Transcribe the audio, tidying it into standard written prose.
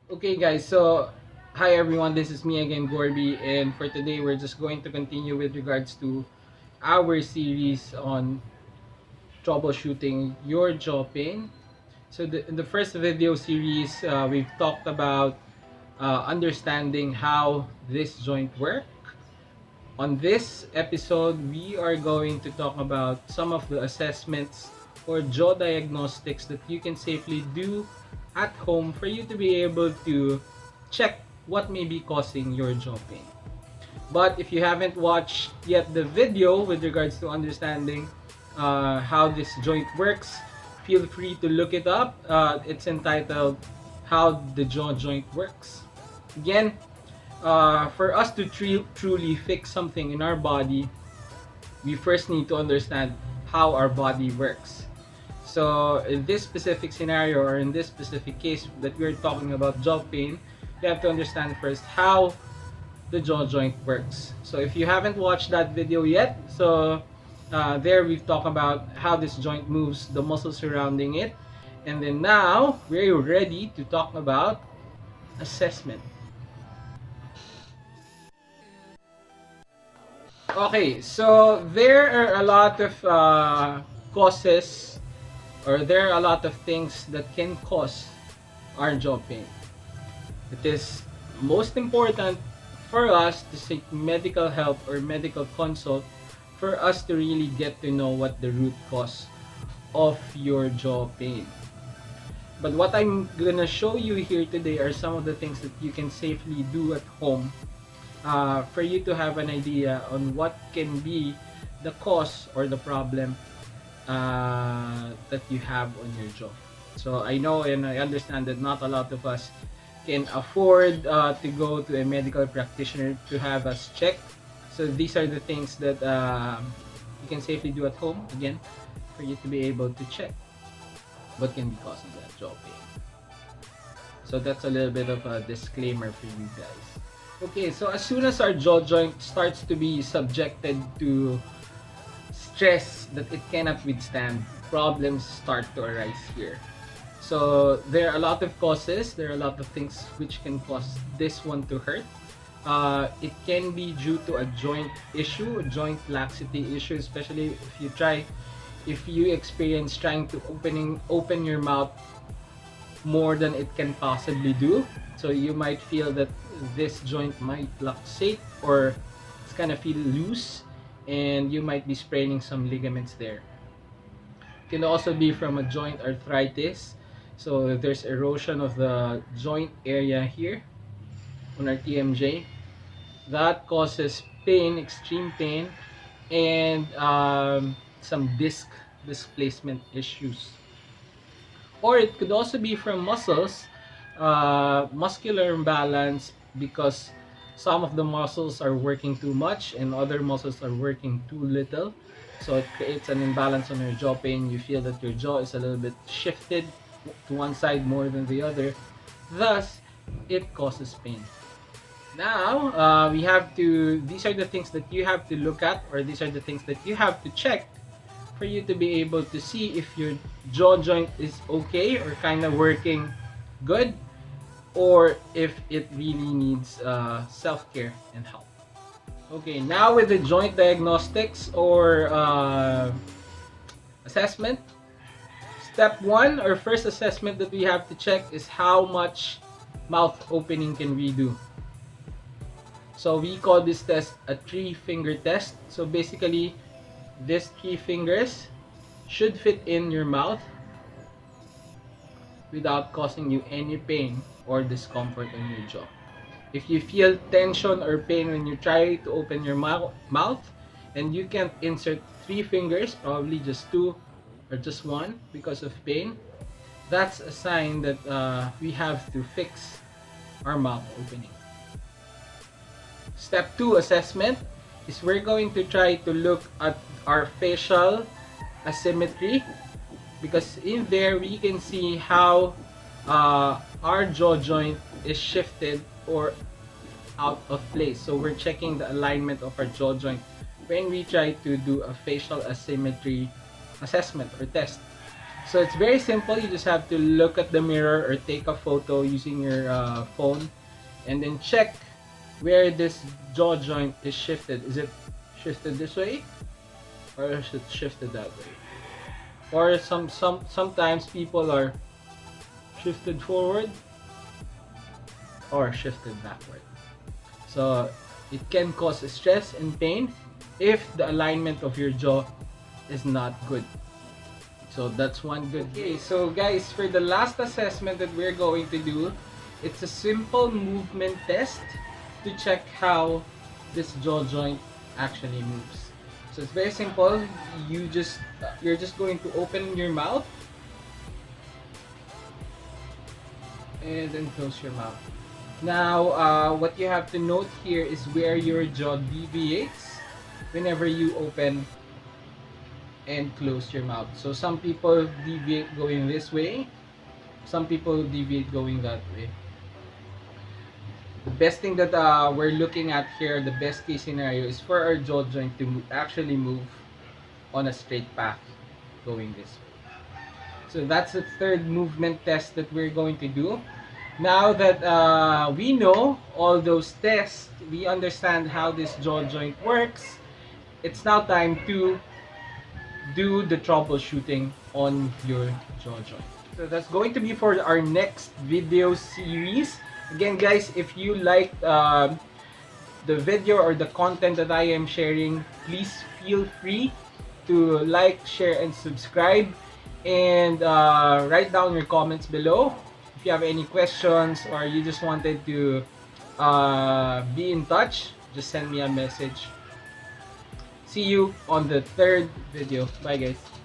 Okay guys, so hi everyone, this is me again, Gorby, and for today we're just going to continue with regards to our series on troubleshooting your jaw pain. So in the first video series, we've talked about understanding how this joint works. On this episode, we are going to talk about some of the assessments or jaw diagnostics that you can safely do at home for you to be able to check what may be causing your jaw pain. But if you haven't watched yet the video with regards to understanding how this joint works, feel free to look it up. It's entitled How the Jaw Joint Works. Again, for us to truly fix something in our body, we first need to understand how our body works. So in this specific scenario or in this specific case that we're talking about jaw pain, you have to understand first how the jaw joint works. So if you haven't watched that video yet, there we've talked about how this joint moves, the muscles surrounding it, and then now we're ready to talk about assessment. Okay, so there are a lot of causes, or there are a lot of things that can cause our jaw pain. It is most important for us to seek medical help or medical consult for us to really get to know what the root cause of your jaw pain. But what I'm gonna show you here today are some of the things that you can safely do at home for you to have an idea on what can be the cause or the problem that you have on your jaw. So I know and I understand that not a lot of us can afford to go to a medical practitioner to have us checked. So these are the things that you can safely do at home, again, for you to be able to check what can be causing that jaw pain. So that's a little bit of a disclaimer for you guys. Okay, so as soon as our jaw joint starts to be subjected to stress that it cannot withstand, problems start to arise here. So there are a lot of causes, there are a lot of things which can cause this one to hurt. It can be due to a joint issue, a joint laxity issue, especially if you experience trying to open your mouth more than it can possibly do. So you might feel that this joint might luxate or it's kind of feel loose, and you might be spraining some ligaments there. It can also be from a joint arthritis. So there's erosion of the joint area here on our TMJ. That causes pain, extreme pain, and some disc displacement issues. Or it could also be from muscles, muscular imbalance, because some of the muscles are working too much and other muscles are working too little. So it creates an imbalance on your jaw pain. You feel that your jaw is a little bit shifted to one side more than the other. Thus, it causes pain. Now, these are the things that you have to look at, or these are the things that you have to check for you to be able to see if your jaw joint is okay or kind of working good, or if it really needs self-care and help. Okay, now with the joint diagnostics or assessment, step one or first assessment that we have to check is how much mouth opening can we do. So we call this test a 3-finger test. So basically, these 3 fingers should fit in your mouth without causing you any pain or discomfort in your jaw. If you feel tension or pain when you try to open your mouth and you can't insert 3 fingers, probably just 2 or just 1 because of pain, that's a sign that we have to fix our mouth opening. Step 2 assessment is we're going to try to look at our facial asymmetry, because in there we can see how our jaw joint is shifted or out of place. So we're checking the alignment of our jaw joint when we try to do a facial asymmetry assessment or test. So it's very simple. You just have to look at the mirror or take a photo using your phone, and then check where this jaw joint is shifted. Is it shifted this way, or is it shifted that way? Or sometimes people are shifted forward or shifted backward. So it can cause stress and pain if the alignment of your jaw is not good. So that's one good. Okay, so guys, for the last assessment that we're going to do, it's a simple movement test to check how this jaw joint actually moves. So it's very simple. You're just going to open your mouth and then close your mouth. Now, what you have to note here is where your jaw deviates whenever you open and close your mouth. So some people deviate going this way, some people deviate going that way. The best thing that we're looking at here, the best case scenario, is for our jaw joint to actually move on a straight path going this way. So that's the third movement test that we're going to do. Now that we know all those tests, we understand how this jaw joint works, it's now time to do the troubleshooting on your jaw joint. So that's going to be for our next video series. Again guys, if you liked the video or the content that I am sharing, please feel free to like, share, and subscribe. And write down your comments below. If you have any questions or you just wanted to be in touch, just send me a message. See you on the third video. Bye guys.